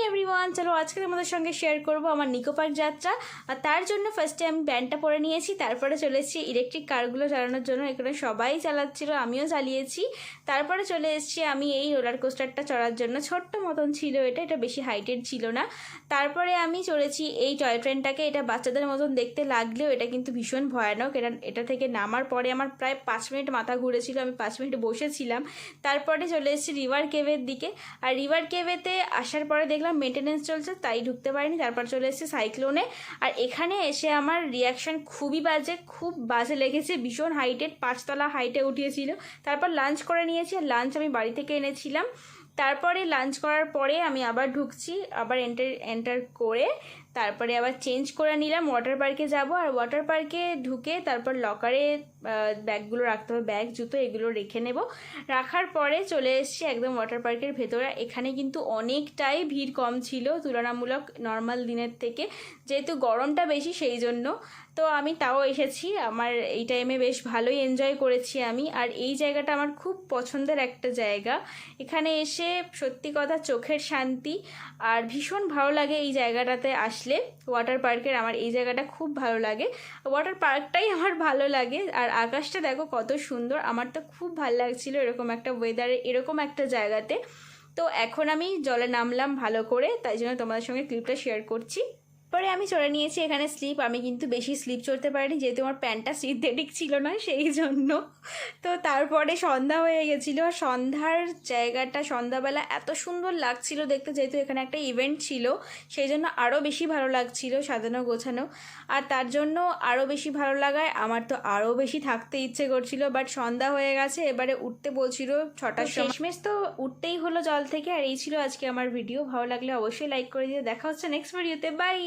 Everyone, চলো আজকে তোমাদের সঙ্গে শেয়ার করব আমার নিকো পার্ক যাত্রা। আর তার জন্য ফার্স্টে আমি ব্যান্ডটা পরে নিয়েছি, তারপরে চলে এসেছি ইলেকট্রিক কারগুলো চালানোর জন্য। এখানে সবাই চালাচ্ছিল, আমিও চালিয়েছি। তারপরে চলে এসেছি আমি এই রোলার কোস্টারটা চড়ার জন্য। ছোট্ট মতন ছিল এটা বেশি হাইটেড ছিল না। তারপরে আমি চড়েছি এই টয় ট্রেনটাকে। এটা বাচ্চাদের মতন দেখতে লাগলেও এটা কিন্তু ভীষণ ভয়ানক। এটা থেকে নামার পরে আমার প্রায় 5 মিনিট মাথা ঘুরেছিল, আমি 5 মিনিট বসেছিলাম। তারপরে চলে এসেছি রিভার কেভের দিকে। আর রিভার কেভেতে আসার পরে দেখলাম মেনটেনেন্স চলছে, তাই ঢুকতে পারিনি। তারপর চলে এসেছি সাইক্লোনে। আর এখানে এসে আমার রিয়াকশান খুবই বাজে, খুব বাজে লেগেছে। ভীষণ হাইটেড, 5 তলা হাইটে উঠিয়েছিল। তারপর লাঞ্চ করে নিয়েছি, আর লাঞ্চ আমি বাড়ি থেকে এনেছিলাম। তারপরে লাঞ্চ করার পরে আমি আবার ঢুকছি, আবার এন্টার করে তারপরে আবার চেঞ্জ করে নিলাম। ওয়াটার পার্কে যাব, আর ওয়াটার পার্কে ঢুকে তারপর লকারে ব্যাগগুলো রাখতে হবে, ব্যাগ জুতো এগুলো রেখে নেব। রাখার পরে চলে এসেছি একদম ওয়াটার পার্কের ভেতরে। এখানে কিন্তু অনেকটাই ভিড় কম ছিল তুলনামূলক নর্মাল দিনের থেকে, যেহেতু গরমটা বেশি সেই জন্য। তো আমি তাও এসেছি, আমার এই টাইমে বেশ ভালোই এনজয় করেছি আমি। আর এই জায়গাটা আমার খুব পছন্দের একটা জায়গা। এখানে এসে সত্যি কথা চোখের শান্তি, আর ভীষণ ভালো লাগে এই জায়গাটাতে আসলে। ওয়াটার পার্কের আমার এই জায়গাটা খুব ভালো লাগে, ওয়াটার পার্কটাই আমার ভালো লাগে। আর আকাশটা দেখো কত সুন্দর, আমার তো খুব ভালো লাগছিল এরকম একটা ওয়েদারে, এরকম একটা জায়গাতে। তো এখন আমি জলে নামলাম ভালো করে, তাই জন্য তোমাদের সঙ্গে ক্লিপটা শেয়ার করছি। পরে আমি চড়ে নিয়েছি এখানে স্লিপ। আমি কিন্তু বেশি স্লিপ চড়তে পারিনি, যেহেতু আমার প্যান্টটা সিনথেটিক ছিল না সেই জন্য। তো তারপরে সন্ধ্যা হয়ে গেছিলো। সন্ধ্যার জায়গাটা সন্ধ্যাবেলা এত সুন্দর লাগছিল দেখতে, যেহেতু এখানে একটা ইভেন্ট ছিল সেই জন্য আরও বেশি ভালো লাগছিল, সাজানো গোছানো। আর তার জন্য আরও বেশি ভালো লাগায় আমার তো আরও বেশি থাকতে ইচ্ছে করছিল। বাট সন্ধ্যা হয়ে গেছে, এবারে উঠতে বলছিল 6টার সময়। শেষমেশ তো উঠতেই হলো জল থেকে। আর এই ছিল আজকে আমার ভিডিও। ভালো লাগলে অবশ্যই লাইক করে দিও। দেখা হচ্ছে নেক্সট ভিডিওতে, বাই।